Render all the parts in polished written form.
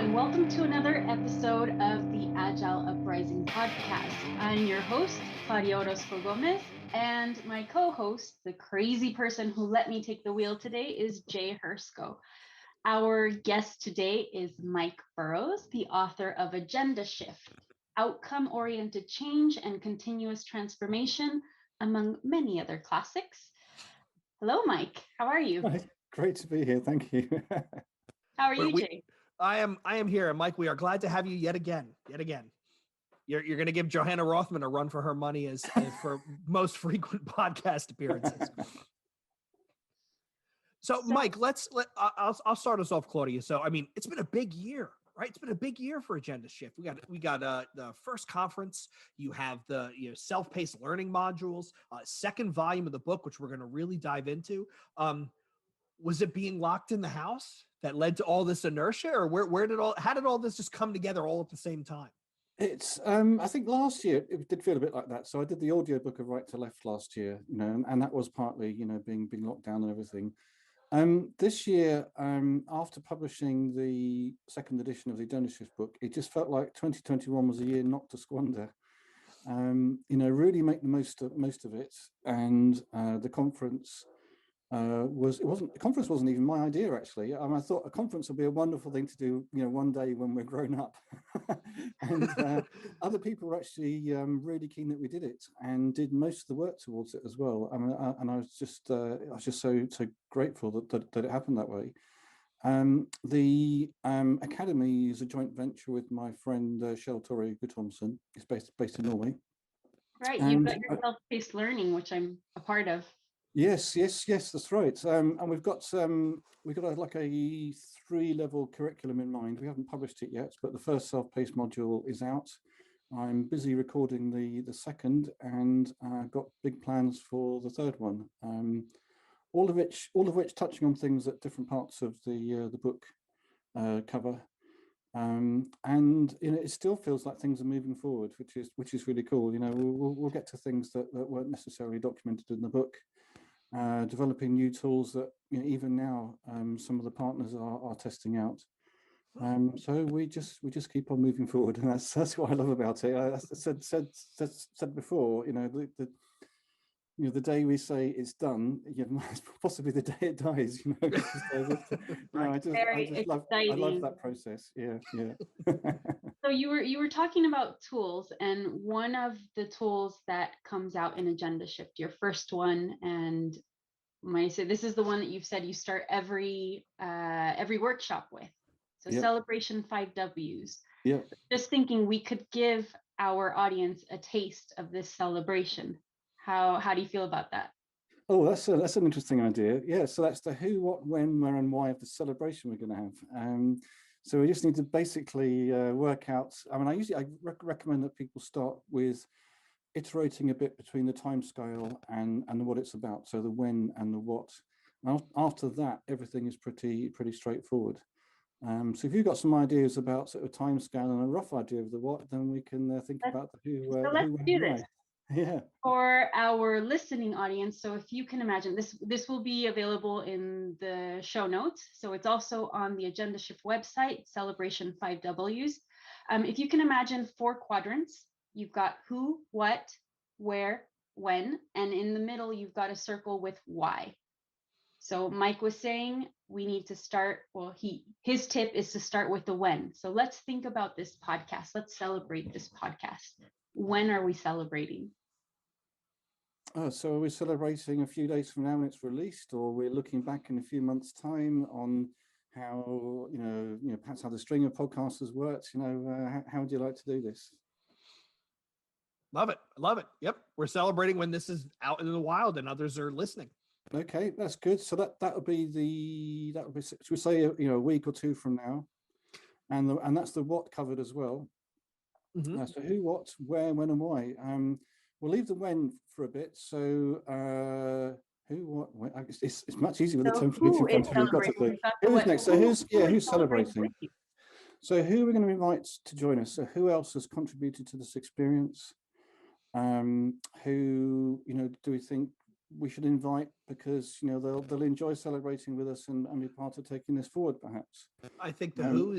and welcome to another episode of the Agile Uprising podcast. I'm your host, Claudia Orozco-Gomez, and my co-host, the crazy person who let me take the wheel today, is Hrcsko. Our guest today is Mike Burrows, the author of Agendashift, Outcome-Oriented Change and Continuous Transformation, among many other classics. Hello, Mike. How are you? Hi. Great to be here. Thank you. How are you, Jay? I am here, and Mike, we are glad to have you yet again. You're going to give Johanna Rothman a run for her money as for most frequent podcast appearances. So Mike, I'll start us off, Claudia. So, I mean, it's been a big year, right? It's been a big year for Agendashift. We got the first conference. You have the self-paced learning modules, second volume of the book, which we're going to really dive into. Was it being locked in the house that led to all this inertia, or how did all this just come together all at the same time? It's I think last year it did feel a bit like that. So I did the audiobook of Right to Left last year, and that was partly being locked down and everything. This year, after publishing the second edition of the Agendashift book, it just felt like 2021 was a year not to squander. Really make the most of it, and the conference. The conference wasn't even my idea, actually. I thought a conference would be a wonderful thing to do, one day when we're grown up. And other people were actually really keen that we did it and did most of the work towards it as well. I mean, and I was just so grateful that it happened that way. The Academy is a joint venture with my friend Kjell Torre Guttormsen. It's based in Norway. Right, you've got your self-paced learning, which I'm a part of. Yes, that's right. And we've got a 3-level curriculum in mind. We haven't published it yet, but the first self-paced module is out. I'm busy recording the second, and I've got big plans for the third one. All of which touching on things that different parts of the book cover. And it still feels like things are moving forward, which is really cool. We'll get to things that weren't necessarily documented in the book. Developing new tools that even now some of the partners are testing out. So we just keep on moving forward, and that's what I love about it. I said before, the day we say it's done, possibly the day it dies. I love that process. Yeah. So you were talking about tools, and one of the tools that comes out in Agendashift, your first one, and when I say this is the one that you've said you start every workshop with. So Yep. Celebration 5 Ws. Yeah. Just thinking we could give our audience a taste of this celebration. How do you feel about that? Oh, that's an interesting idea. Yeah, so that's the who, what, when, where, and why of the celebration we're going to have. So we just need to basically work out. I mean, I recommend that people start with iterating a bit between the timescale and what it's about. So the when and the what. And after that, everything is pretty straightforward. So if you've got some ideas about sort of timescale and a rough idea of the what, then we can think about the who. So let's do this. Yeah. For our listening audience, so if you can imagine, this will be available in the show notes. So it's also on the Agendashift website, Celebration 5 Ws. If you can imagine 4 quadrants, you've got who, what, where, when, and in the middle, you've got a circle with why. So Mike was saying we need to start, his tip is to start with the when. So let's think about this podcast. Let's celebrate this podcast. When are we celebrating? So are we celebrating a few days from now when it's released, or we're looking back in a few months' time on how, perhaps how the string of podcasts has worked? How would you like to do this? Love it. Yep. We're celebrating when this is out in the wild and others are listening. Okay, that's good. So that would be should we say a week or 2 from now, and that's the what covered as well. Mm-hmm. So who, what, where, when, and why. We'll leave the when for a bit. So who, what, when. It's much easier with the term for in front of you. Got it. Who's next? So who's celebrating? So who are we going to invite to join us? So who else has contributed to this experience? Who do we think we should invite, because they'll enjoy celebrating with us and be part of taking this forward, perhaps. I think the who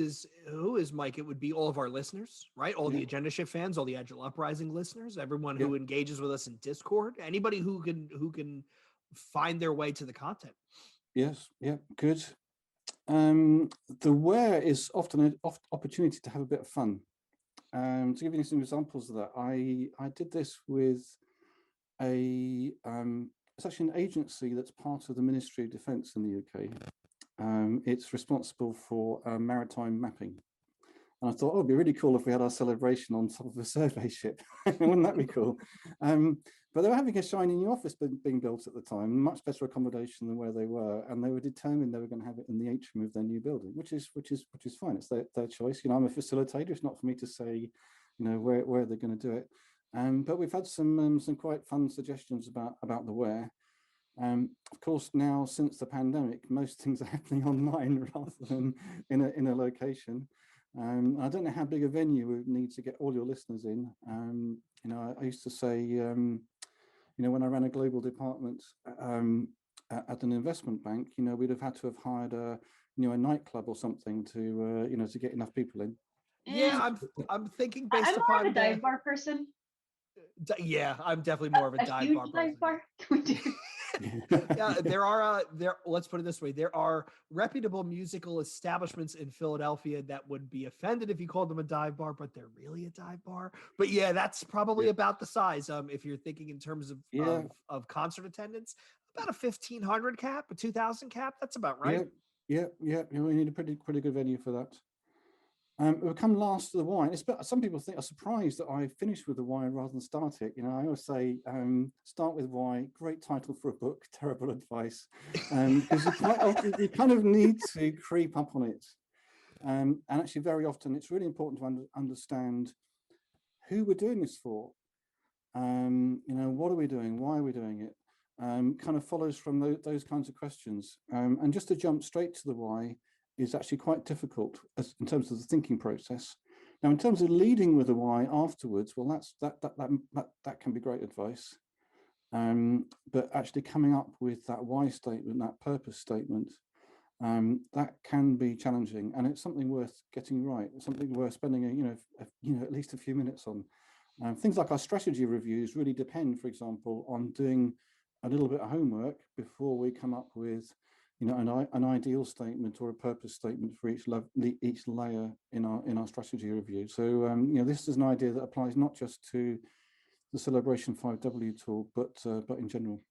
is Mike. It would be all of our listeners, right? All the Agenda Shift fans, all the Agile Uprising listeners, everyone who engages with us in Discord, anybody who can find their way to the content. Yes, yeah, good. The where is often an opportunity to have a bit of fun. To give you some examples of that, I did this with it's actually an agency that's part of the Ministry of Defence in the UK. It's responsible for maritime mapping. And I thought, it'd be really cool if we had our celebration on top of a survey ship. Wouldn't that be cool? But they were having a shiny new office being built at the time, much better accommodation than where they were, and they were determined they were going to have it in the atrium of their new building, which is fine. It's their choice. I'm a facilitator. It's not for me to say, where they're going to do it. But we've had some quite fun suggestions about the where. Of course, now since the pandemic, most things are happening online rather than in a location. I don't know how big a venue we would need to get all your listeners in. I used to say, when I ran a global department at an investment bank, we'd have had to have hired a nightclub or something to get enough people in. Yeah, I'm thinking based I'm upon more of a dive bar person. Yeah, I'm definitely more of a dive bar person. Yeah, let's put it this way. There are reputable musical establishments in Philadelphia that would be offended if you called them a dive bar, but they're really a dive bar. But yeah, that's probably about the size. If you're thinking in terms of concert attendance, about a 1,500 cap, a 2,000 cap. That's about right. Yeah. We need a pretty good venue for that. We'll come last to the why. Some people are surprised that I finished with the why rather than start it. I always say, start with why. Great title for a book, terrible advice. Because you kind of need to creep up on it. And actually, very often, it's really important to understand who we're doing this for. What are we doing? Why are we doing it? Kind of follows from those kinds of questions. And just to jump straight to the why is actually quite difficult in terms of the thinking process. Now, in terms of leading with a why afterwards, well, that can be great advice. But actually coming up with that why statement, that purpose statement, that can be challenging, and it's something worth getting right. It's something worth spending at least a few minutes on. Things like our strategy reviews really depend, for example, on doing a little bit of homework before we come up with an ideal statement or a purpose statement for each layer in our strategy review. So this is an idea that applies not just to the Celebration 5W tool, but in general.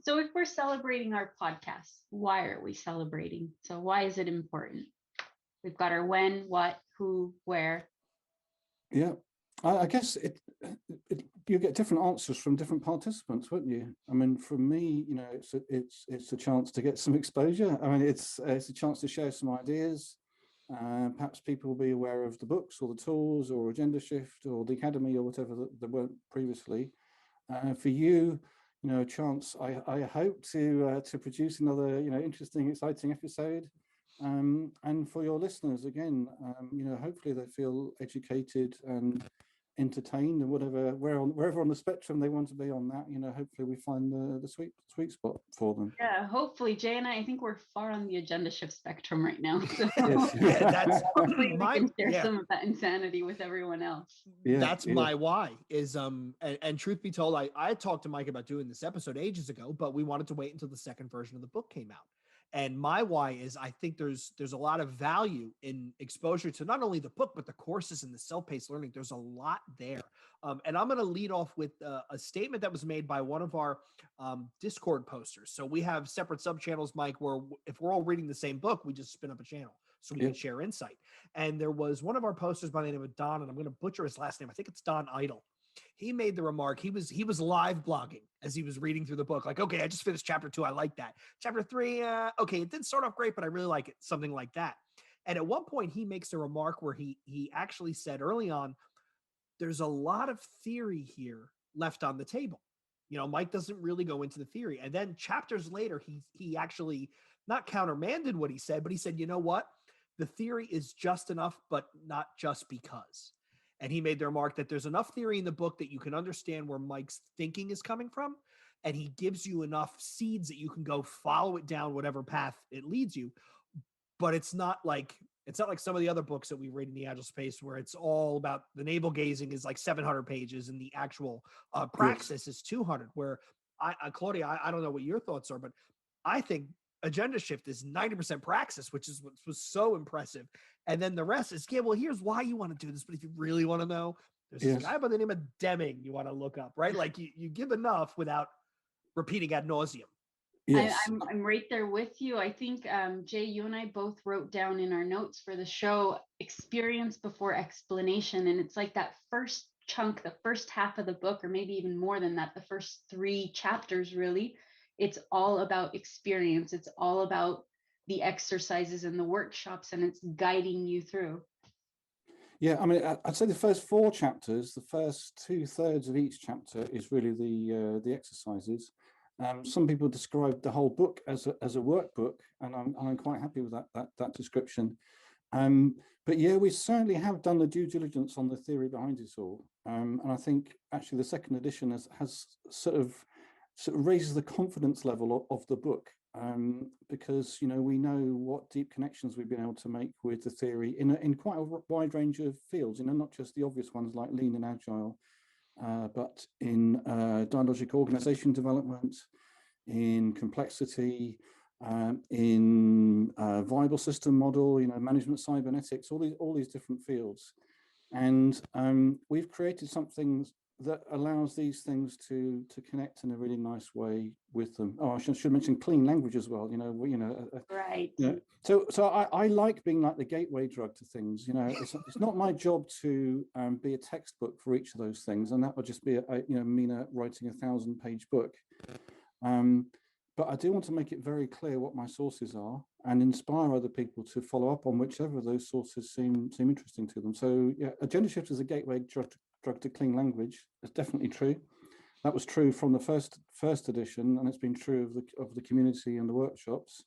So if we're celebrating our podcast, why are we celebrating? So why is it important? We've got our when, what, who, where. Yeah, I guess you get different answers from different participants, wouldn't you? I mean, for me, it's a chance to get some exposure. I mean, it's a chance to share some ideas. Perhaps people will be aware of the books or the tools or Agendashift or the Academy or whatever that they weren't previously. For you, a chance, I hope to produce another interesting, exciting episode. And for your listeners, again, hopefully they feel educated and entertained, and wherever on the spectrum they want to be on that, hopefully we find the sweet spot for them. Yeah, hopefully. Jay and I think we're far on the Agendashift spectrum right now. So that's hopefully we can share some of that insanity with everyone else. That's my why is and truth be told, I talked to Mike about doing this episode ages ago, but we wanted to wait until the second version of the book came out. And my why is I think there's a lot of value in exposure to not only the book, but the courses and the self-paced learning. There's a lot there. And I'm going to lead off with a statement that was made by one of our Discord posters. So we have separate sub-channels, Mike, where if we're all reading the same book, we just spin up a channel so we can share insight. And there was one of our posters by the name of Don, and I'm going to butcher his last name. I think it's Don Idle. He made the remark, he was live blogging as he was reading through the book. Like, okay, I just finished chapter 2. I like that. Chapter 3, okay, it didn't start off great, but I really like it. Something like that. And at one point he makes a remark where he actually said early on, there's a lot of theory here left on the table. Mike doesn't really go into the theory. And then chapters later, he actually not countermanded what he said, but he said, you know what? The theory is just enough, but not just because. And he made the remark that there's enough theory in the book that you can understand where Mike's thinking is coming from, and he gives you enough seeds that you can go follow it down whatever path it leads you. But it's not like some of the other books that we read in the Agile space where it's all about the navel gazing is like 700 pages and the actual praxis is 200. Where Claudia, I don't know what your thoughts are, but I think Agendashift is 90% praxis, which is what was so impressive. And then the rest is, well, here's why you want to do this. But if you really want to know, there's this guy by the name of Deming you want to look up, right? Like you give enough without repeating ad nauseum. Yes. I'm right there with you. I think, Jay, you and I both wrote down in our notes for the show, experience before explanation. And it's like that first chunk, the first half of the book, or maybe even more than that, the first 3 chapters, really, it's all about experience. It's all about the exercises and the workshops, and it's guiding you through. Yeah, I mean, I'd say the first 4 chapters, the first 2/3 of each chapter is really the exercises. Some people describe the whole book as a workbook, and I'm quite happy with that description. But yeah, we certainly have done the due diligence on the theory behind it all, and I think actually the second edition has sort of raises the confidence level of the book, because we know what deep connections we've been able to make with the theory in quite a wide range of fields. Not just the obvious ones like lean and agile. But in dialogic organization development, in complexity, in viable system model, management cybernetics, all these different fields. And we've created something that allows these things to connect in a really nice way with them. Oh, I should mention clean language as well. Right. So I like being like the gateway drug to things. It's not my job to be a textbook for each of those things, and that would just be Mina writing a 1,000-page book. But I do want to make it very clear what my sources are and inspire other people to follow up on whichever of those sources seem interesting to them. So yeah, Agendashift is a gateway drug to clean language. It's definitely true. That was true from the first edition, and it's been true of the community and the workshops.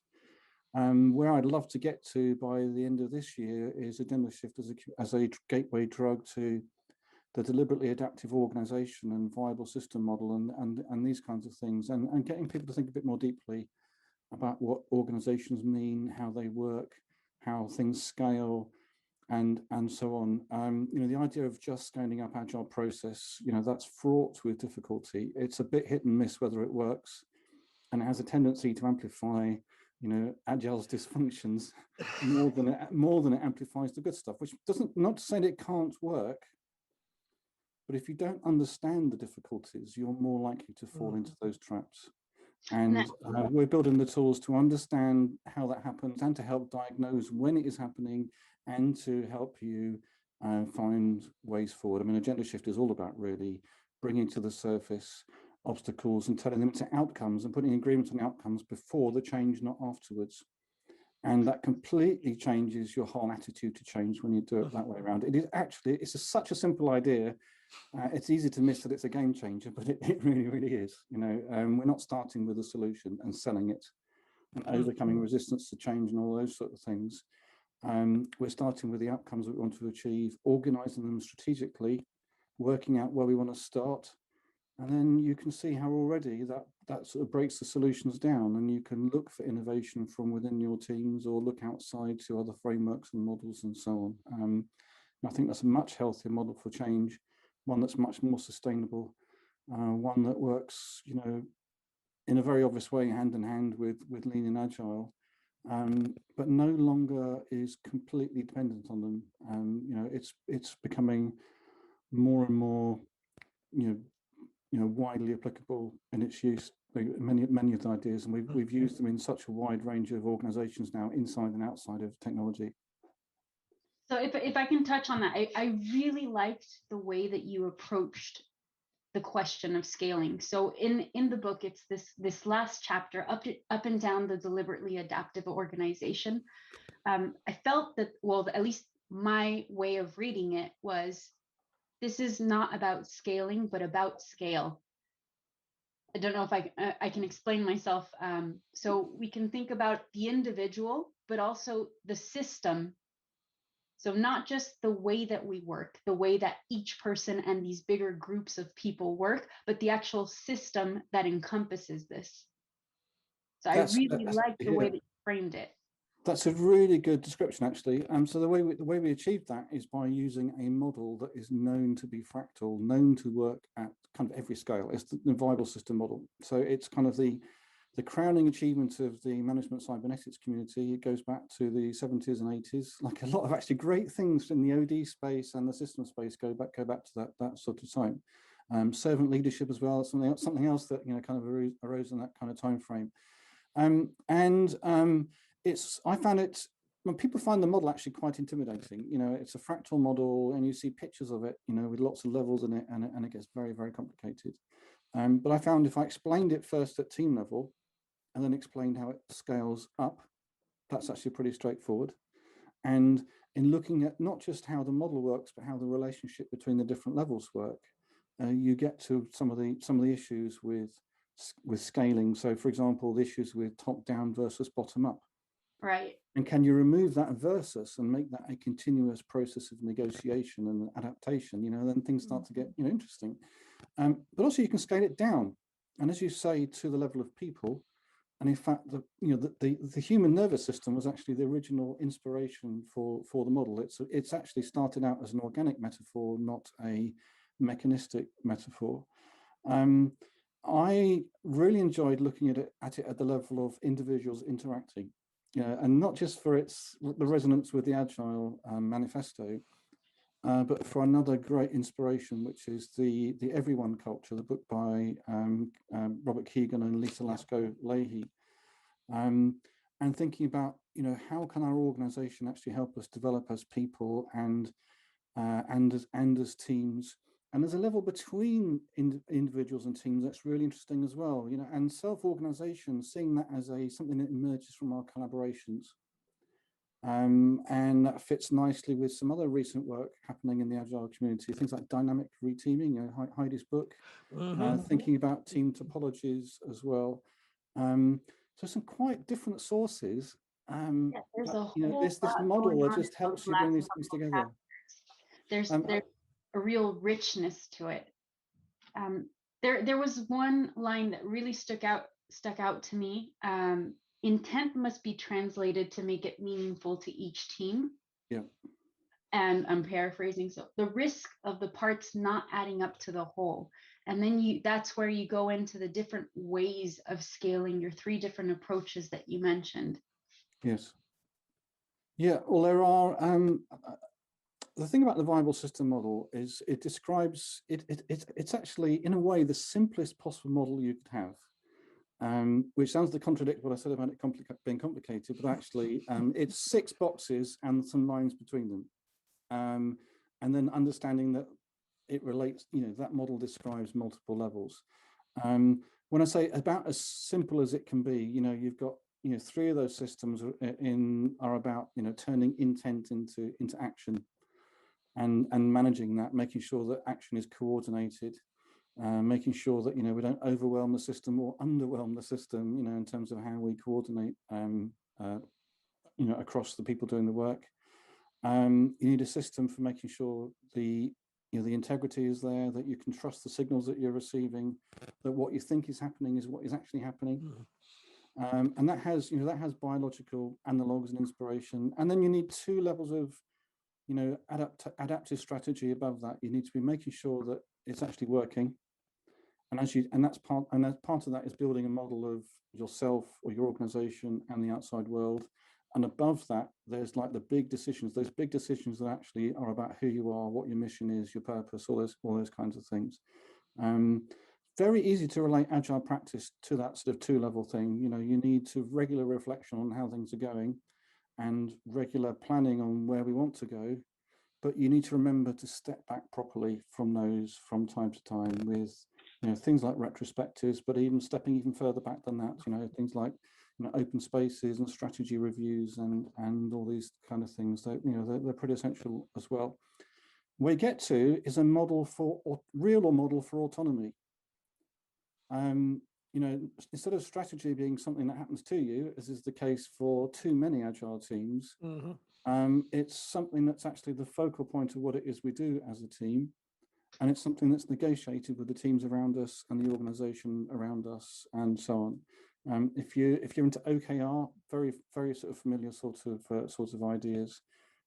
Where I'd love to get to by the end of this year is Agendashift as a gateway drug to the deliberately adaptive organization and viable system model and these kinds of things, and getting people to think a bit more deeply about what organizations mean, how they work, how things scale, and so on. The idea of just scaling up agile process, that's fraught with difficulty. It's a bit hit and miss whether it works, and it has a tendency to amplify agile's dysfunctions more than it amplifies the good stuff, which not to say that it can't work. But if you don't understand the difficulties, you're more likely to fall into those traps. And we're building the tools to understand how that happens and to help diagnose when it is happening and to help you find ways forward. I mean, Agendashift is all about really bringing to the surface obstacles and turning them into outcomes and putting agreement on outcomes before the change, not afterwards. And that completely changes your whole attitude to change when you do it that way around. It's such a simple idea. It's easy to miss that it's a game changer, but it really, really is. We're not starting with a solution and selling it and overcoming resistance to change and all those sort of things. We're starting with the outcomes that we want to achieve, organizing them strategically, working out where we want to start. And then you can see how already that sort of breaks the solutions down, and you can look for innovation from within your teams or look outside to other frameworks and models and so on. I think that's a much healthier model for change, one that's much more sustainable, one that works, in a very obvious way, hand in hand with lean and agile, but no longer is completely dependent on them. It's becoming more and more, widely applicable in its use. Many of the ideas, and we've used them in such a wide range of organizations now, inside and outside of technology. So if I can touch on that, I really liked the way that you approached the question of scaling. So in the book, it's this last chapter, up and down the deliberately adaptive organization. I felt that, well, at least my way of reading it was, this is not about scaling, but about scale. I don't know if I can explain myself. So we can think about the individual, but also the system So not just the way that we work, the way that each person and these bigger groups of people work, but the actual system that encompasses this. So I really like the way that you framed it. That's a really good description, actually. So the way we achieved that is by using a model that is known to be fractal, known to work at kind of every scale. It's the viable system model. So it's kind of the crowning achievement of the management cybernetics community. It goes back to the 70s and 80s. Like a lot of actually great things in the OD space and the system space go back to that sort of time. Servant leadership as well, something else that kind of arose in that kind of time frame. I found it, when people find the model actually quite intimidating. It's a fractal model, and you see pictures of it, with lots of levels in it, and it gets very, very complicated. But I found if I explained it first at team level, and then explained how it scales up, that's actually pretty straightforward. And in looking at not just how the model works, but how the relationship between the different levels work, you get to some of the issues with scaling. So, for example, the issues with top-down versus bottom-up. Right. And can you remove that versus and make that a continuous process of negotiation and adaptation? Then things start to get interesting. But also you can scale it down, and as you say, to the level of people. And in fact, the human nervous system was actually the original inspiration for the model. It's actually started out as an organic metaphor, not a mechanistic metaphor. I really enjoyed looking at it at the level of individuals interacting, and not just for the resonance with the Agile manifesto, but for another great inspiration, which is the Everyone Culture, the book by Robert Keegan and Lisa Hrcsko-Leahy, and thinking about how can our organization actually help us develop as people and as teams. And there's a level between individuals and teams that's really interesting as well, and self-organization, seeing that as something that emerges from our collaborations. And that fits nicely with some other recent work happening in the Agile community, things like dynamic reteaming, Heidi's book, thinking about team topologies as well. So some quite different sources. There's this model that just helps you bring these things together. There's a real richness to it. There was one line that really stuck out to me. Intent must be translated to make it meaningful to each team. Yeah. And I'm paraphrasing. So the risk of the parts not adding up to the whole. And then that's where you go into the different ways of scaling your 3 different approaches that you mentioned. Yes. Yeah, well, there are the thing about the viable system model is it describes it's actually in a way the simplest possible model you could have. Which sounds to contradict what I said about it being complicated, but actually it's 6 boxes and some lines between them. And then understanding that it relates, that model describes multiple levels. When I say about as simple as it can be, you've got, 3 of those systems are about, turning intent into action and managing that, making sure that action is coordinated. Making sure that we don't overwhelm the system or underwhelm the system, in terms of how we coordinate, across the people doing the work. You need a system for making sure the integrity is there, that you can trust the signals that you're receiving, that what you think is happening is what is actually happening. And that has biological analogs and inspiration. And then you need 2 levels of, adaptive strategy above that. You need to be making sure that it's actually working. And that's part of that is building a model of yourself or your organization and the outside world. And above that, there's like the big decisions, those big decisions that actually are about who you are, what your mission is, your purpose, all those kinds of things. Very easy to relate agile practice to that sort of 2-level thing. You need to regular reflection on how things are going and regular planning on where we want to go. But you need to remember to step back properly from those from time to time with things like retrospectives, but even stepping even further back than that, things like open spaces and strategy reviews and all these kind of things that they're pretty essential as well. Where you get to is a model for real model for autonomy. instead of strategy being something that happens to you, as is the case for too many agile teams, it's something that's actually the focal point of what it is we do as a team. And it's something that's negotiated with the teams around us and the organization around us and so on. If you're into OKR, very, very sort of familiar sorts of ideas.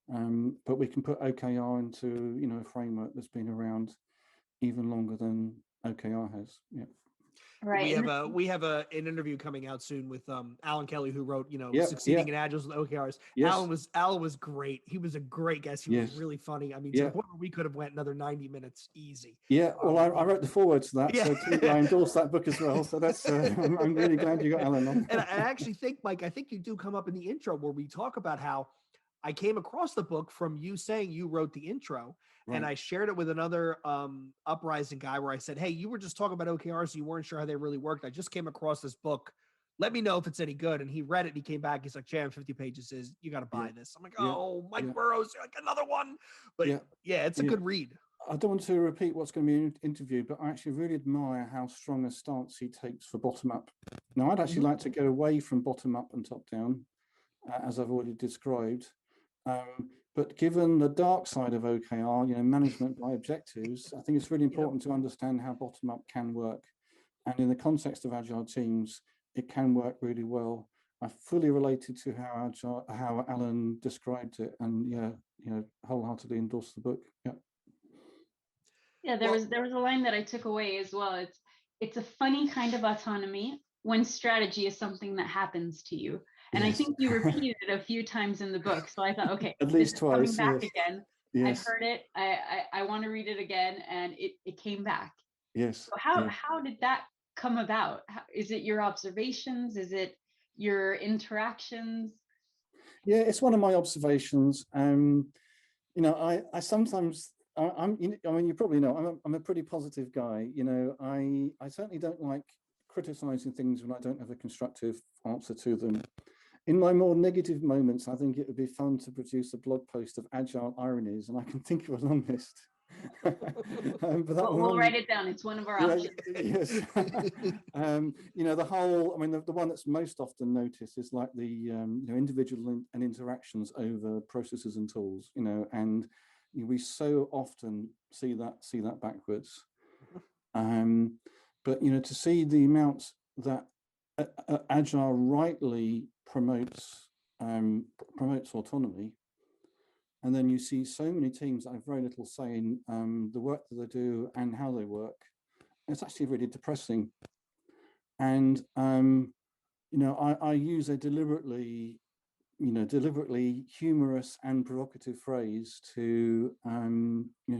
But we can put OKR into, a framework that's been around even longer than OKR has. Yeah. Right. We have an interview coming out soon with Alan Kelly, who wrote Succeeding in Agiles with OKRs. Yes. Alan was great. He was a great guest. He was really funny. I mean, to the point where we could have went another 90 minutes easy. Yeah. Well, I wrote the foreword to that, so I endorsed that book as well. So that's I'm really glad you got Alan on. And I actually think, Mike, I think you do come up in the intro where we talk about how I came across the book from you saying you wrote the intro. Right. And I shared it with another Uprising guy where I said, hey, you were just talking about OKRs. You weren't sure how they really worked. I just came across this book. Let me know if it's any good. And he read it and he came back. He's like, Jam, 50 pages is, you got to buy this. I'm like, oh, Mike Burrows, like another one. But it's a good read. I don't want to repeat what's going to be interviewed, but I actually really admire how strong a stance he takes for bottom up. Now, I'd actually like to go away from bottom up and top down, as I've already described. But given the dark side of OKR, management by objectives, I think it's really important to understand how bottom up can work. And in the context of agile teams, it can work really well. I fully related to how Alan described it, and wholeheartedly endorsed the book. Yeah, there was a line that I took away as well. It's a funny kind of autonomy when strategy is something that happens to you. And I think you repeated it a few times in the book. So I thought, okay, at least twice. Coming back again. I've heard it. I want to read it again, and it came back. Yes. So how did that come about? Is it your observations? Is it your interactions? Yeah, it's one of my observations. I sometimes you probably know I'm a pretty positive guy. I certainly don't like criticizing things when I don't have a constructive answer to them. In my more negative moments, I think it would be fun to produce a blog post of agile ironies, and I can think of a long list. But we'll write it down. It's one of our options. Yes. The whole, the one that's most often noticed is like the individual and interactions over processes and tools, and we so often see that backwards. But to see the amount that agile rightly promotes autonomy, and then you see so many teams that have very little say in the work that they do and how they work. It's actually really depressing. And I use a deliberately humorous and provocative phrase to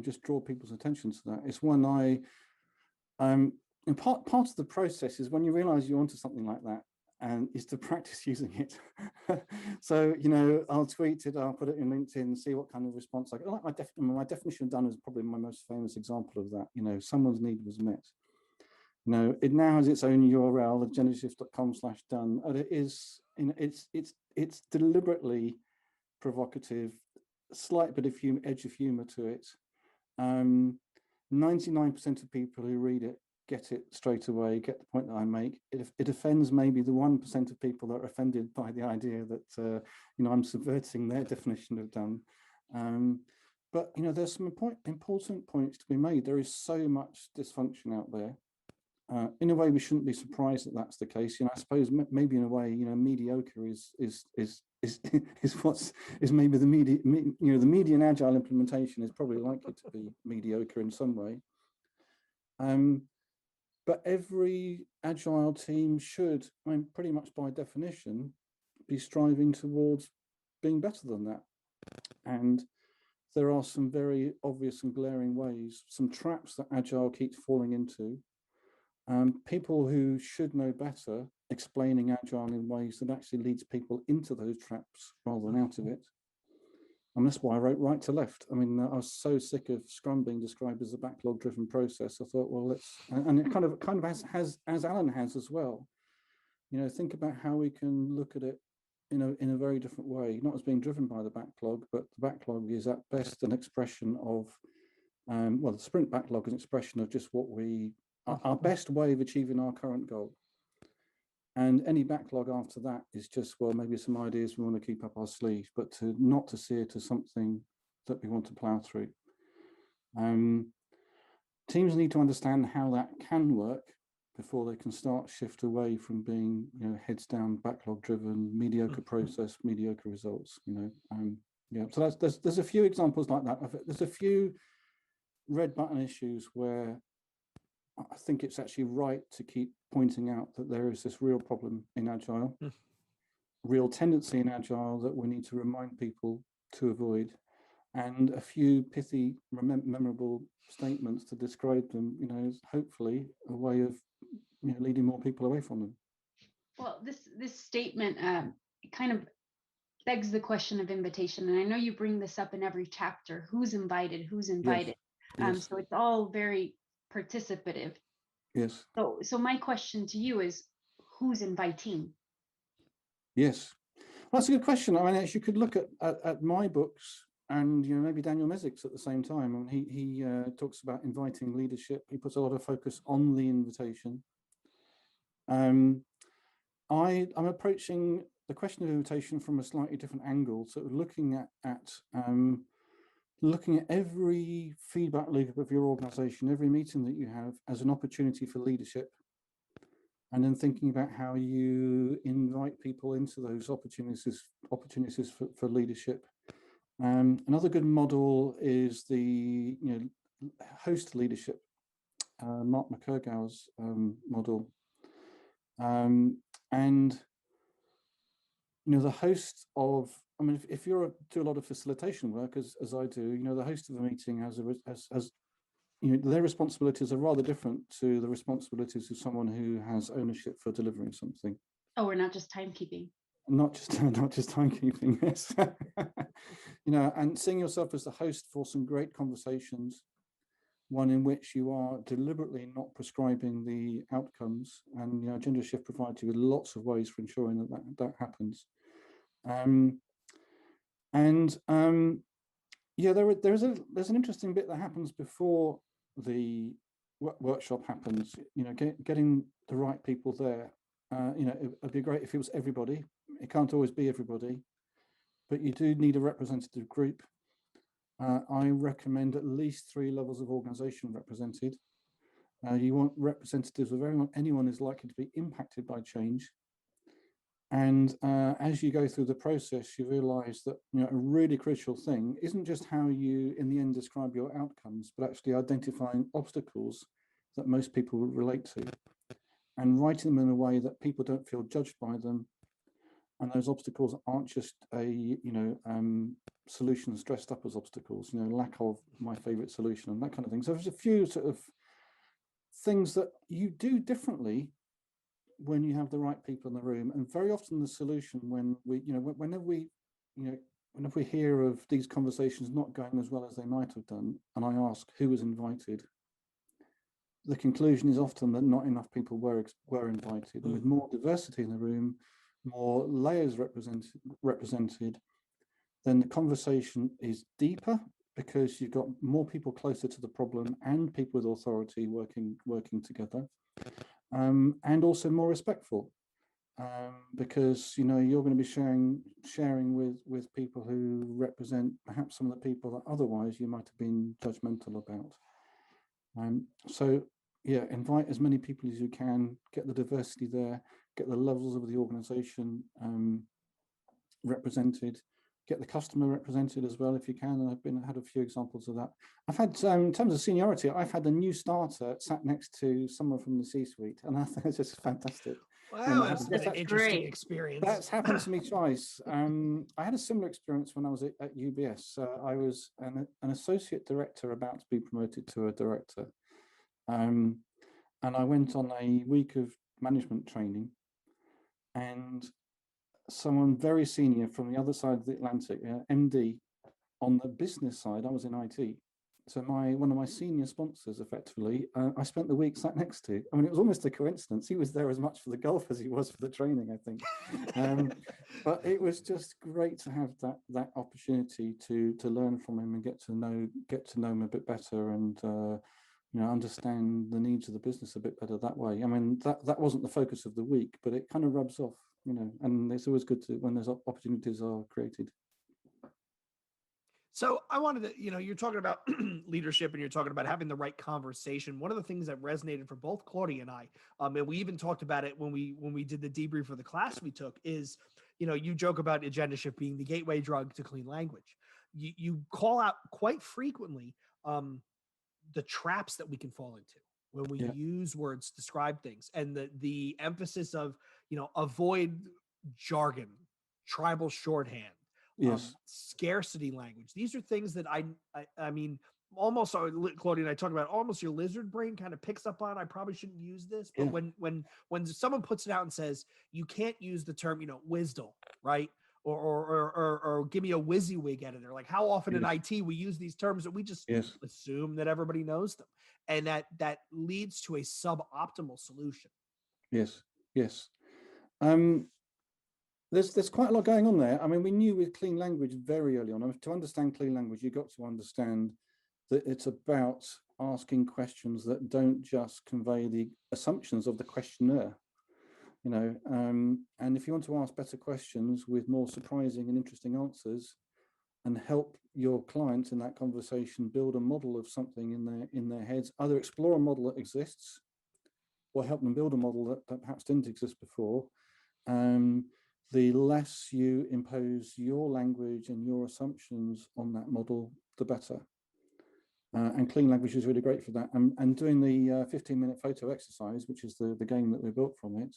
just draw people's attention to that. It's one and part of the process is when you realize you're onto something like that, and is to practice using it. So, I'll tweet it, I'll put it in LinkedIn, see what kind of response I get. Like my definition of done is probably my most famous example of that. Someone's need was met. It now has its own URL, agendashift.com/done. And it is, it's deliberately provocative, a slight bit of edge of humor to it. 99% of people who read it get it straight away, get the point that I make. It offends maybe the 1% of people that are offended by the idea that I'm subverting their definition of done. But there's some important points to be made. There is so much dysfunction out there. In a way, we shouldn't be surprised that that's the case. I suppose maybe in a way, mediocre is maybe the median agile implementation is probably likely to be mediocre in some way. But every agile team should, pretty much by definition, be striving towards being better than that. And there are some very obvious and glaring ways, some traps that agile keeps falling into. People who should know better, explaining agile in ways that actually leads people into those traps rather than out of it. And that's why I wrote right to left. I was so sick of Scrum being described as a backlog-driven process. I thought, well, and it kind of has as Alan has as well. Think about how we can look at it in a very different way, not as being driven by the backlog, but the backlog is at best an expression of, the sprint backlog is an expression of just what our best way of achieving our current goal. And any backlog after that is just, well, maybe some ideas we want to keep up our sleeves, but not to see it as something that we want to plow through. Teams need to understand how that can work before they can start shift away from being, heads down, backlog driven, mediocre process, mediocre results. So there's a few examples like that. There's a few red button issues where I think it's actually right to keep pointing out that there is this real problem in Agile, real tendency in Agile that we need to remind people to avoid, and a few pithy, memorable statements to describe them, is hopefully a way of leading more people away from them. Well, this statement kind of begs the question of invitation, and I know you bring this up in every chapter. Who's invited? Yes. So it's all very participative. Yes. So my question to you is, who's inviting? Yes, well, that's a good question. I mean, as you could look at my books, and maybe Daniel Mezik's at the same time, and he talks about inviting leadership. He puts a lot of focus on the invitation. I'm approaching the question of invitation from a slightly different angle, sort of looking at every feedback loop of your organization, every meeting that you have, as an opportunity for leadership, and then thinking about how you invite people into those opportunities for leadership. Another good model is the host leadership, Mark McCurgow's model, and the host of, I mean, if you do a lot of facilitation work, as I do, the host of the meeting has their responsibilities are rather different to the responsibilities of someone who has ownership for delivering something. Oh, we're not just timekeeping. Not just timekeeping, yes. And seeing yourself as the host for some great conversations, one in which you are deliberately not prescribing the outcomes, and Agendashift provides you with lots of ways for ensuring that happens. There's an interesting bit that happens before the workshop happens. Getting the right people there. It'd be great if it was everybody. It can't always be everybody, but you do need a representative group. I recommend at least 3 levels of organization represented. You want representatives of anyone who's likely to be impacted by change. And as you go through the process, you realize that a really crucial thing isn't just how you, in the end, describe your outcomes, but actually identifying obstacles that most people will relate to, and writing them in a way that people don't feel judged by them. And those obstacles aren't just solutions dressed up as obstacles, lack of my favorite solution and that kind of thing. So there's a few sort of things that you do differently when you have the right people in the room. And very often the solution, whenever we hear of these conversations not going as well as they might have done, and I ask who was invited, the conclusion is often that not enough people were invited. And with more diversity in the room, more layers represented, then the conversation is deeper, because you've got more people closer to the problem and people with authority working together, and also more respectful, because you're going to be sharing with people who represent perhaps some of the people that otherwise you might have been judgmental about. Invite as many people as you can, get the diversity there, get the levels of the organization represented, get the customer represented as well if you can. And I've had a few examples of that. I've had, in terms of seniority, I've had a new starter sat next to someone from the C-suite, and I think it's just fantastic. Wow, that's been an interesting experience. That's happened to me twice. I had a similar experience when I was at UBS. I was an associate director about to be promoted to a director. And I went on a week of management training, and someone very senior from the other side of the Atlantic, MD, on the business side, I was in IT. So one of my senior sponsors, effectively, I spent the week sat next to. I mean, it was almost a coincidence. He was there as much for the golf as he was for the training, I think. But it was just great to have that opportunity to learn from him and get to know him a bit better, and understand the needs of the business a bit better that way. I mean, that wasn't the focus of the week, but it kind of rubs off, and it's always good to when those opportunities are created. So I wanted to, you're talking about leadership and you're talking about having the right conversation. One of the things that resonated for both Claudia and I, and we even talked about it when we did the debrief for the class we took, is, you joke about Agendashift being the gateway drug to clean language. You call out quite frequently the traps that we can fall into when we use words to describe things, and the emphasis of, avoid jargon, tribal shorthand, Yes. Scarcity language. These are things that I mean, almost Claudia and I talked about, almost your lizard brain kind of picks up on. I probably shouldn't use this, but when someone puts it out and says you can't use the term, wisdom, right? Or give me a WYSIWYG editor. Like, how often in IT we use these terms that we just assume that everybody knows them, and that leads to a suboptimal solution. Yes. There's quite a lot going on there. I mean, we knew with clean language very early on. To understand clean language, you've got to understand that it's about asking questions that don't just convey the assumptions of the questioner. And if you want to ask better questions with more surprising and interesting answers, and help your clients in that conversation build a model of something in their heads, either explore a model that exists, or help them build a model that perhaps didn't exist before. The less you impose your language and your assumptions on that model, the better. And clean language is really great for that. And doing the 15-minute photo exercise, which is the game that we built from it,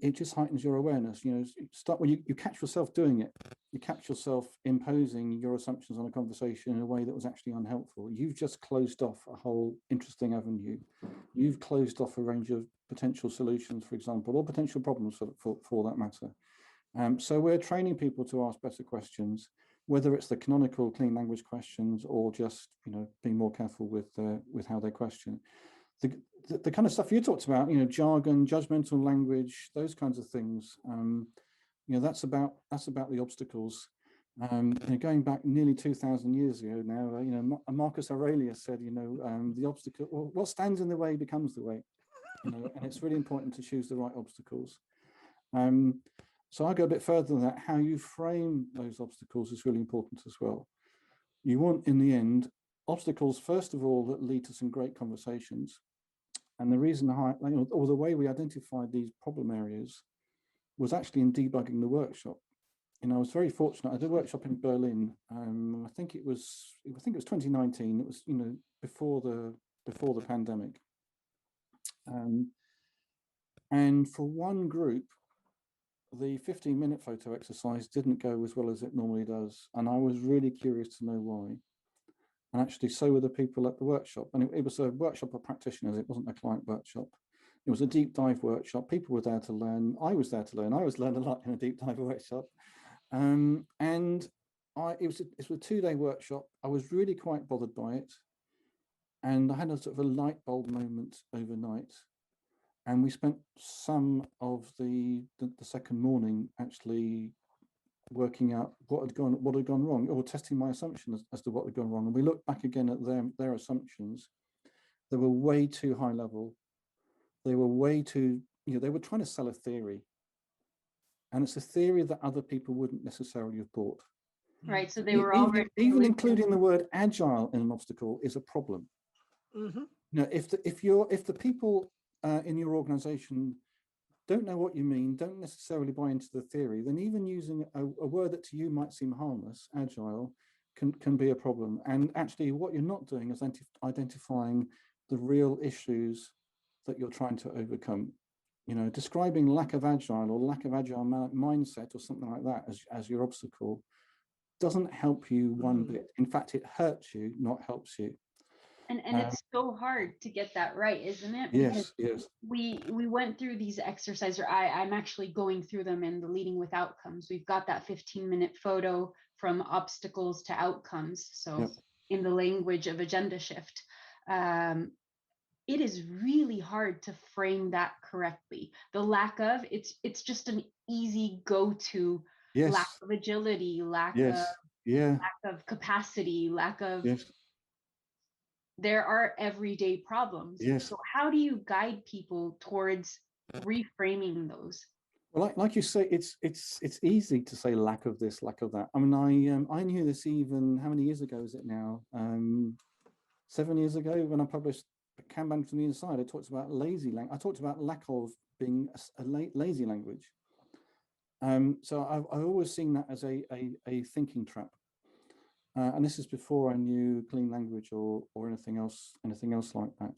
it just heightens your awareness. Start when you catch yourself doing it. You catch yourself imposing your assumptions on a conversation in a way that was actually unhelpful. You've just closed off a whole interesting avenue. You've closed off a range of potential solutions, for example, or potential problems for that matter. So we're training people to ask better questions, whether it's the canonical clean language questions or just being more careful with how they question. The kind of stuff you talked about, jargon, judgmental language, those kinds of things. That's about the obstacles. Going back nearly 2,000 years ago now, Marcus Aurelius said, the obstacle, what stands in the way becomes the way. And it's really important to choose the right obstacles. So I go a bit further than that. How you frame those obstacles is really important as well. You want, in the end, obstacles, first of all, that lead to some great conversations. And the reason or the way we identified these problem areas was actually in debugging the workshop. I was very fortunate. I did a workshop in Berlin. I think it was 2019. It was before the pandemic. And for one group, the 15-minute photo exercise didn't go as well as it normally does, and I was really curious to know why. And actually, so were the people at the workshop. And it was a workshop of practitioners. It wasn't a client workshop. It was a deep dive workshop. People were there to learn. I was there to learn. I always learned a lot in a deep dive workshop. And it was a 2-day workshop. I was really quite bothered by it. And I had a sort of a light bulb moment overnight. And we spent some of the second morning actually working out what had gone wrong, or testing my assumptions as to what had gone wrong. And we looked back again at their assumptions. They were way too high level. They were way too, they were trying to sell a theory. And it's a theory that other people wouldn't necessarily have bought. Right. So they were already even including the word agile in an obstacle is a problem. Mm-hmm. If the people in your organization don't know what you mean, don't necessarily buy into the theory, then even using a word that to you might seem harmless, agile, can be a problem. And actually what you're not doing is identifying the real issues that you're trying to overcome. Describing lack of agile or lack of agile mindset or something like that as your obstacle doesn't help you one bit. In fact, it hurts you, not helps you. And it's so hard to get that right, isn't it? Yes. We went through these exercises, or I'm actually going through them in the Leading with Outcomes. We've got that 15-minute photo from obstacles to outcomes. So in the language of Agendashift, it is really hard to frame that correctly. The lack of, it's just an easy go-to. Lack of agility, lack of capacity, lack of there are everyday problems. Yes. So how do you guide people towards reframing those? Well, like you say, it's easy to say lack of this, lack of that. I mean, I knew this even, how many years ago is it now? 7 years ago, when I published Kanban from the Inside, I talked about lazy language. I talked about lack of being a lazy language. So I've always seen that as a thinking trap. And this is before I knew clean language or anything else like that.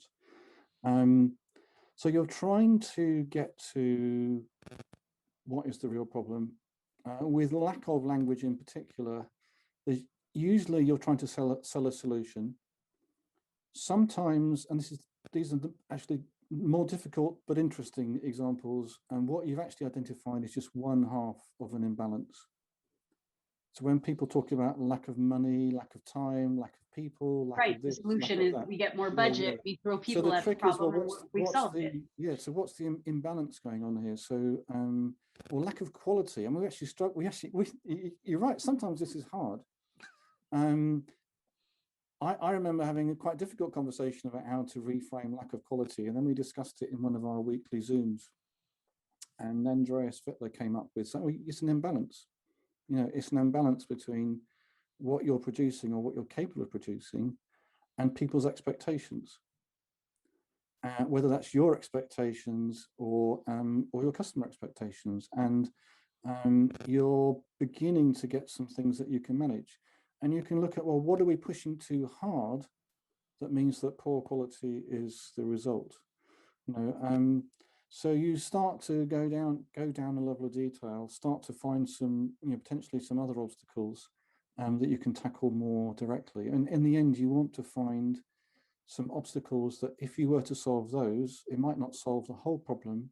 So you're trying to get to what is the real problem. With lack of language in particular, usually you're trying to sell a solution. Sometimes, and these are actually more difficult but interesting examples, and what you've actually identified is just one half of an imbalance. So when people talk about lack of money, lack of time, lack of people, lack of this, the solution lack of is that, we get more budget, we throw people so the at the trick is, well, problem, and we solve it. So what's the imbalance going on here? So or lack of quality. I mean, you're right, sometimes this is hard. I remember having a quite difficult conversation about how to reframe lack of quality, and then we discussed it in one of our weekly Zooms. And Andreas Fittler came up with something. It's an imbalance. It's an imbalance between what you're producing or what you're capable of producing and people's expectations. Whether that's your expectations or your customer expectations, and you're beginning to get some things that you can manage. And you can look at, well, what are we pushing too hard that means that poor quality is the result? So you start to go down a level of detail, start to find some, potentially some other obstacles that you can tackle more directly. And in the end, you want to find some obstacles that if you were to solve those, it might not solve the whole problem,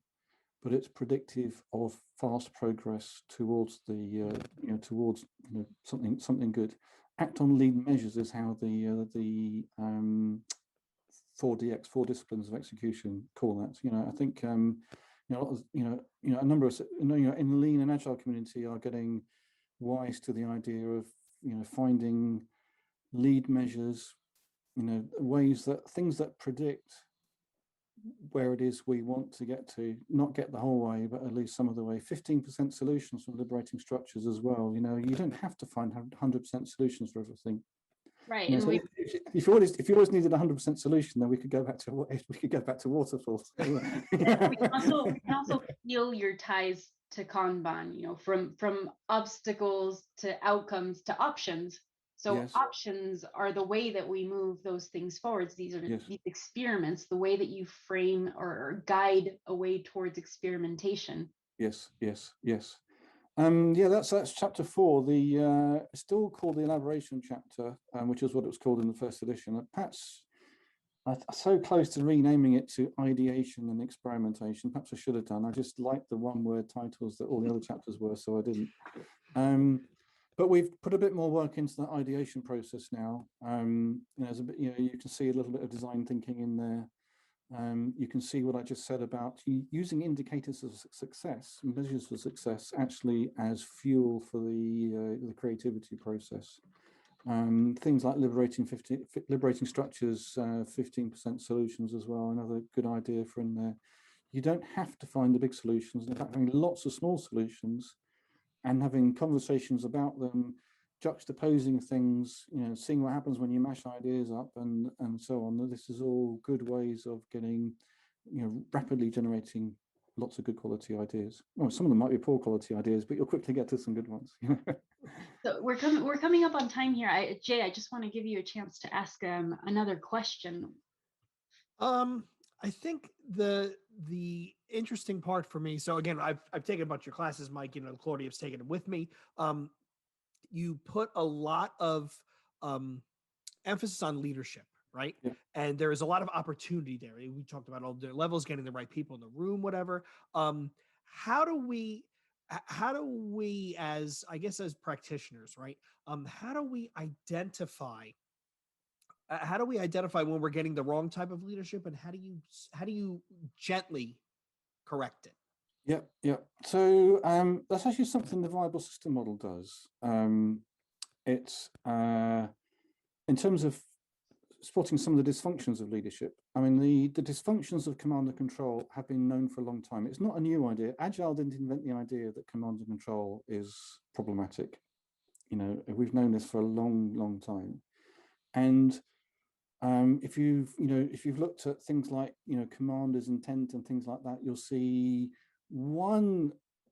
but it's predictive of fast progress towards something good. Act on lead measures is how the 4DX, 4 disciplines of execution, call that. I think a number of in the lean and agile community are getting wise to the idea of finding lead measures, things that predict where it is we want to get to, not get the whole way, but at least some of the way. 15% solutions from liberating structures as well. You don't have to find 100% solutions for everything. Right. So if you always needed 100% solution, then we could go back to waterfalls. We can also feel your ties to Kanban, from obstacles to outcomes to options. So yes. Options are the way that we move those things forwards. These are Yes. these experiments, the way that you frame or guide a way towards experimentation. Yes. That's chapter 4. It's still called the elaboration chapter, which is what it was called in the first edition. Perhaps I'm so close to renaming it to ideation and experimentation. Perhaps I should have done. I just liked the one-word titles that all the other chapters were, so I didn't. But we've put a bit more work into the ideation process now. There's a bit, you can see a little bit of design thinking in there. You can see what I just said about using indicators of success, measures for success, actually as fuel for the creativity process. Things like liberating structures, 15% solutions as well, another good idea for in there. You don't have to find the big solutions. In fact, having lots of small solutions and having conversations about them, juxtaposing things, seeing what happens when you mash ideas up and so on. This is all good ways of getting, rapidly generating lots of good quality ideas. Well, some of them might be poor quality ideas, but you'll quickly get to some good ones. So we're coming up on time here. Jay, I just want to give you a chance to ask another question. I think the interesting part for me. So again, I've taken a bunch of your classes, Mike. Claudia's taken it with me. You put a lot of emphasis on leadership, right? Yeah. And there is a lot of opportunity there. We talked about all the levels, getting the right people in the room, whatever. How do we, as practitioners, right? How do we identify when we're getting the wrong type of leadership, and how do you gently correct it? Yeah. So that's actually something the viable system model does. It's in terms of spotting some of the dysfunctions of leadership. I mean, the dysfunctions of command and control have been known for a long time. It's not a new idea. Agile didn't invent the idea that command and control is problematic. You know, we've known this for a long, long time. And if you've looked at things like, you know, commander's intent and things like that, you'll see one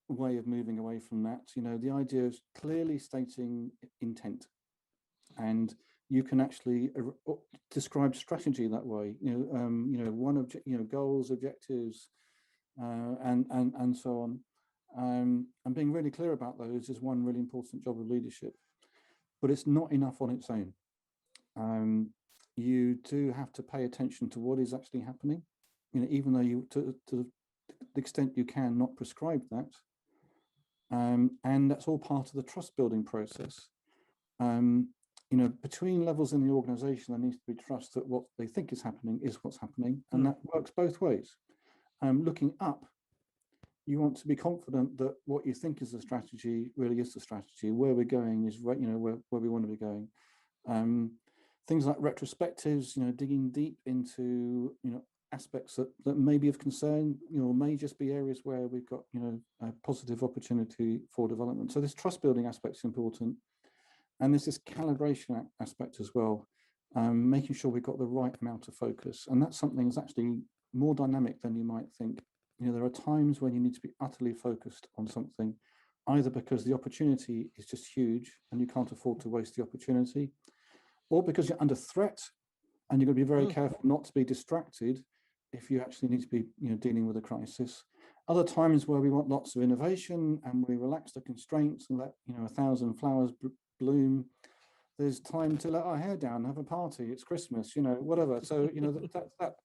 way of moving away from that. You know, the idea is clearly stating intent, and you can actually describe strategy that way. Goals, objectives, and so on. And being really clear about those is one really important job of leadership, but it's not enough on its own. You do have to pay attention to what is actually happening, you know, even though you, to the extent you can, not prescribe that. And that's all part of the trust building process. You know, between levels in the organization, there needs to be trust that what they think is happening is what's happening, and that works both ways. Looking up, you want to be confident that what you think is the strategy really is the strategy. Where we're going is right, you know, where we want to be going. Things like retrospectives, you know, digging deep into, you know, aspects that may be of concern, you know, may just be areas where we've got, you know, a positive opportunity for development. So this trust building aspect is important. And there's this calibration aspect as well, making sure we've got the right amount of focus. And that's something that's actually more dynamic than you might think. You know, there are times when you need to be utterly focused on something, either because the opportunity is just huge and you can't afford to waste the opportunity, or because you're under threat and you've got to be very careful not to be distracted if you actually need to be, you know, dealing with a crisis. Other times where we want lots of innovation and we relax the constraints and let, you know, 1,000 flowers bloom. There's time to let our hair down, have a party. It's Christmas, you know, whatever. So, you know, that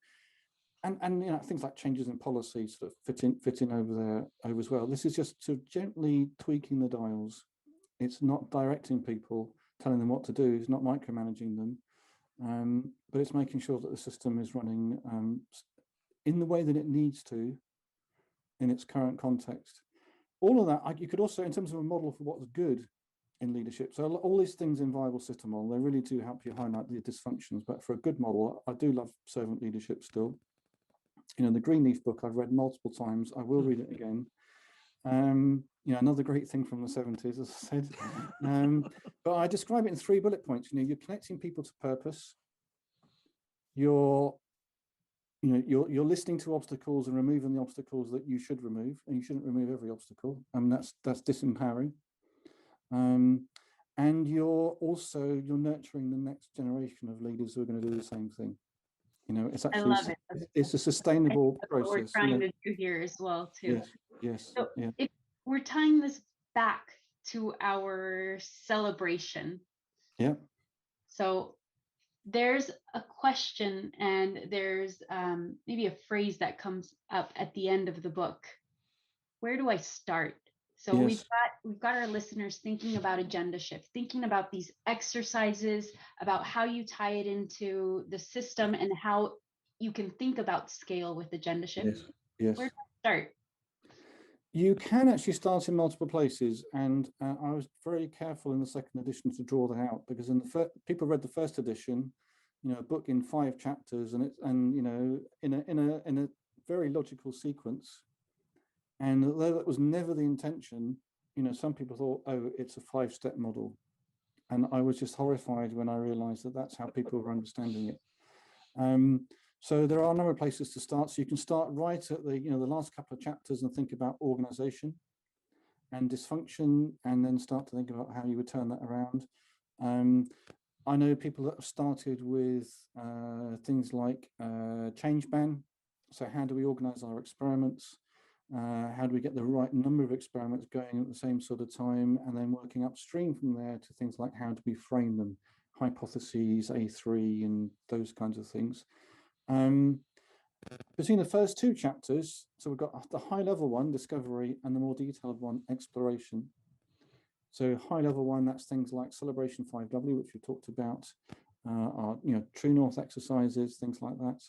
and you know, things like changes in policy sort of fit in over as well. This is just sort of gently tweaking the dials. It's not directing people, telling them what to do. It's not micromanaging them, but it's making sure that the system is running in the way that it needs to in its current context. All of that, you could also, in terms of a model for what's good in leadership. So all these things in Viable System Model, they really do help you highlight the dysfunctions. But for a good model, I do love servant leadership still. You know, the Greenleaf book I've read multiple times. I will read it again. You know, another great thing from the 70s, as I said. But I describe it in 3 bullet points. You know, you're connecting people to purpose. You're listening to obstacles and removing the obstacles that you should remove, and you shouldn't remove every obstacle. That's disempowering. And you're nurturing the next generation of leaders who are going to do the same thing. You know, it's actually, I love it. It's a sustainable process. What we're trying to do here as well, too. Yes. So if we're tying this back to our celebration. Yeah. So there's a question and there's maybe a phrase that comes up at the end of the book. Where do I start? So we've got our listeners thinking about Agendashift, thinking about these exercises, about how you tie it into the system and how you can think about scale with Agendashift. Yes. Where do I start? You can actually start in multiple places, and I was very careful in the second edition to draw that out, because in the people read the first edition, you know, a book in 5 chapters, and you know, in a very logical sequence. And although that was never the intention, you know, some people thought, oh, it's a 5-step model. And I was just horrified when I realized that that's how people were understanding it. So there are a number of places to start. So you can start right at the last couple of chapters and think about organization and dysfunction, and then start to think about how you would turn that around. I know people that have started with things like change ban. So how do we organize our experiments? How do we get the right number of experiments going at the same sort of time, and then working upstream from there to things like how do we frame them, hypotheses, A3, and those kinds of things. Between the first 2 chapters, so we've got the high level one, discovery, and the more detailed one, exploration. So high level one, that's things like Celebration 5W, which we talked about, our True North exercises, things like that.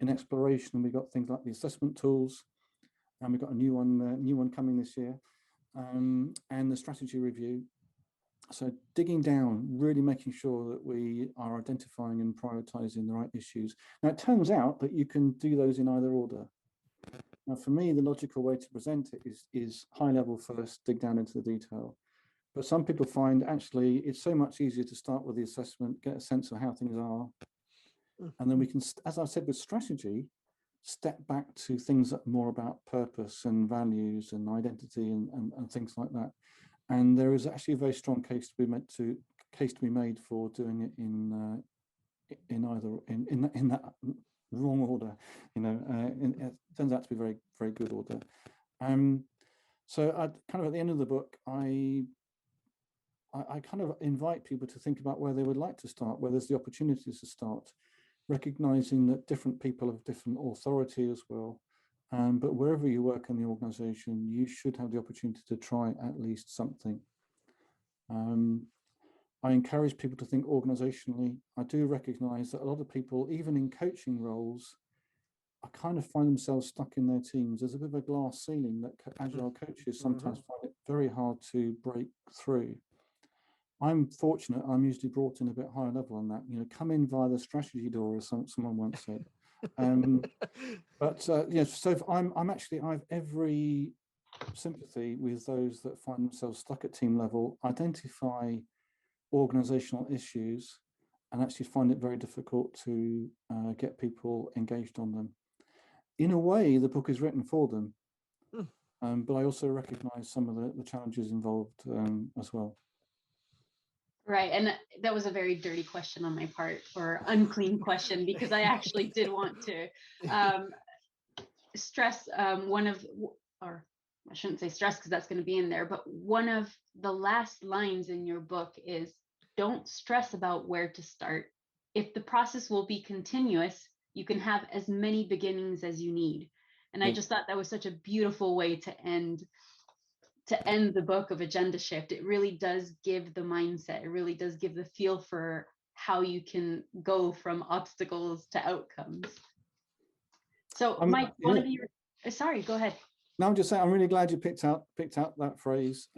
In exploration, we've got things like the assessment tools. And we've got a new one coming this year, and the strategy review. So digging down, really making sure that we are identifying and prioritizing the right issues. Now, it turns out that you can do those in either order. Now, for me, the logical way to present it is high level first, dig down into the detail. But some people find actually it's so much easier to start with the assessment, get a sense of how things are. And then we can, as I said, with strategy, step back to things that are more about purpose and values and identity and things like that. And there is actually a very strong case to be made for doing it in either in that wrong order. It turns out to be very, very good order. So kind of at the end of the book, I kind of invite people to think about where they would like to start, where there's the opportunities to start, recognizing that different people have different authority as well. But wherever you work in the organization, you should have the opportunity to try at least something. I encourage people to think organizationally. I do recognize that a lot of people, even in coaching roles, I kind of find themselves stuck in their teams. There's a bit of a glass ceiling that agile coaches sometimes find it very hard to break through. I'm fortunate. I'm usually brought in a bit higher level on that. Come in via the strategy door, as someone once said. So I have every sympathy with those that find themselves stuck at team level, identify organizational issues, and actually find it very difficult to get people engaged on them. In a way, the book is written for them, but I also recognize some of the challenges involved as well. Right. And that was a very dirty question on my part, or unclean question, because I actually did want to stress or I shouldn't say stress because that's going to be in there, but one of the last lines in your book is, don't stress about where to start. If the process will be continuous, you can have as many beginnings as you need. And I just thought that was such a beautiful way to end the book of Agendashift. It really does give the mindset. It really does give the feel for how you can go from obstacles to outcomes. So Mike, sorry, go ahead. No, I'm just saying, I'm really glad you picked out that phrase.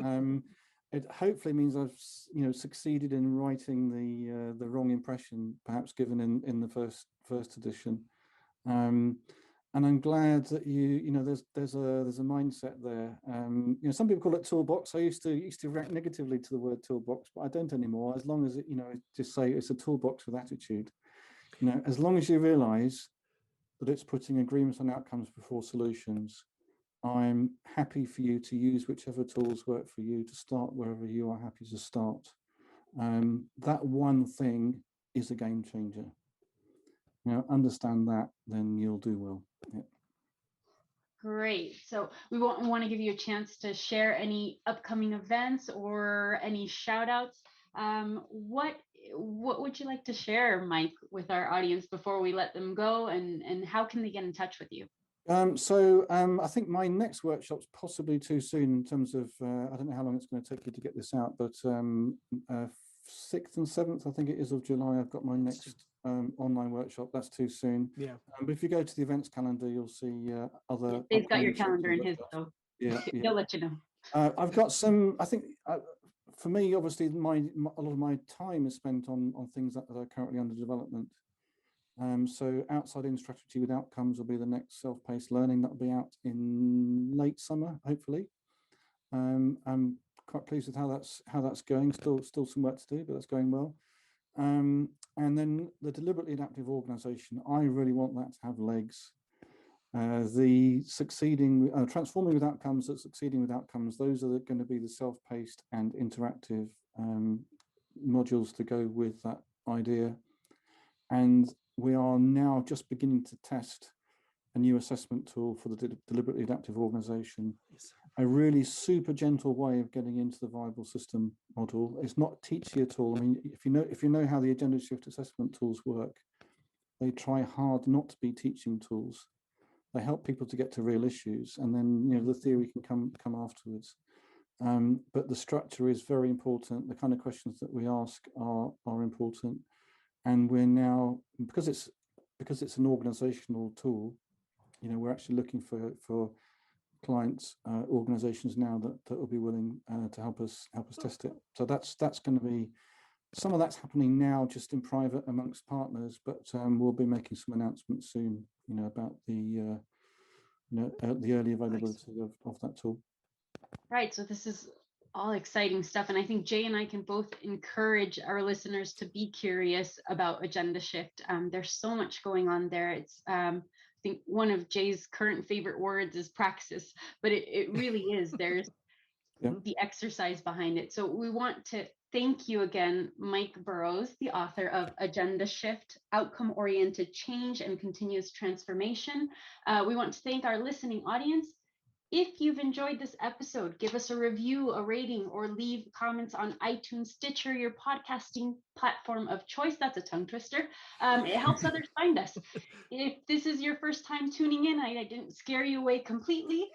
It hopefully means I've succeeded in writing the wrong impression perhaps given in the first edition. And I'm glad that there's a mindset there. Some people call it toolbox. I used to react negatively to the word toolbox, but I don't anymore. As long as it just say it's a toolbox with attitude. As long as you realise that it's putting agreements on outcomes before solutions, I'm happy for you to use whichever tools work for you to start wherever you are happy to start. That one thing is a game changer. Understand that, then you'll do well. Yeah. Great. So we want to give you a chance to share any upcoming events or any shout outs. What would you like to share, Mike, with our audience before we let them go, and how can they get in touch with you? I think my next workshop's possibly too soon in terms of, I don't know how long it's going to take you to get this out, but 6th and 7th, I think it is, of July, I've got my next online workshop. That's too soon. Yeah. But if you go to the events calendar, you'll see other. He's got your calendar in his, so yeah, he'll let you know. I've got some, I think, for me, obviously, a lot of my time is spent on things that are currently under development. So outside in strategy with outcomes will be the next self-paced learning that will be out in late summer, hopefully. I'm quite pleased with how that's going. Still some work to do, but that's going well. And then the deliberately adaptive organization, I really want that to have legs. The transforming with outcomes, that succeeding with outcomes, those are going to be the self-paced and interactive modules to go with that idea. And we are now just beginning to test a new assessment tool for the deliberately adaptive organization. Yes. A really super gentle way of getting into the viable system model. It's not teachy at all. I mean, if you know how the Agendashift assessment tools work, they try hard not to be teaching tools. They help people to get to real issues, and then the theory can come afterwards. But the structure is very important. The kind of questions that we ask are important, and we're now, because it's an organizational tool, we're actually looking for clients, organizations now that will be willing to help us test it. So that's going to be, some of that's happening now just in private amongst partners, but we'll be making some announcements soon, about the the early availability of that tool. Right. So this is all exciting stuff. And I think Jay and I can both encourage our listeners to be curious about Agendashift. There's so much going on there. It's, I think one of Jay's current favorite words is praxis, but it really is. There's the exercise behind it. So we want to thank you again, Mike Burrows, the author of Agendashift, Outcome-Oriented Change and Continuous Transformation. We want to thank our listening audience. If you've enjoyed this episode, give us a review, a rating, or leave comments on iTunes, Stitcher, your podcasting platform of choice. That's a tongue twister. It helps others find us. If this is your first time tuning in, I didn't scare you away completely.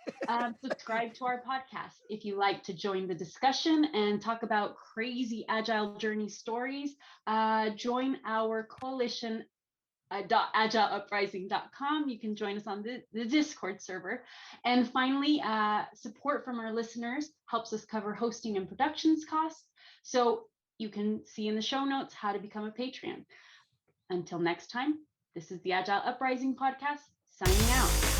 Subscribe to our podcast. If you like to join the discussion and talk about crazy agile journey stories, join our coalition agileuprising.com. You can join us on the Discord server. And finally, support from our listeners helps us cover hosting and productions costs. So you can see in the show notes how to become a Patreon. Until next time, this is the Agile Uprising podcast, signing out.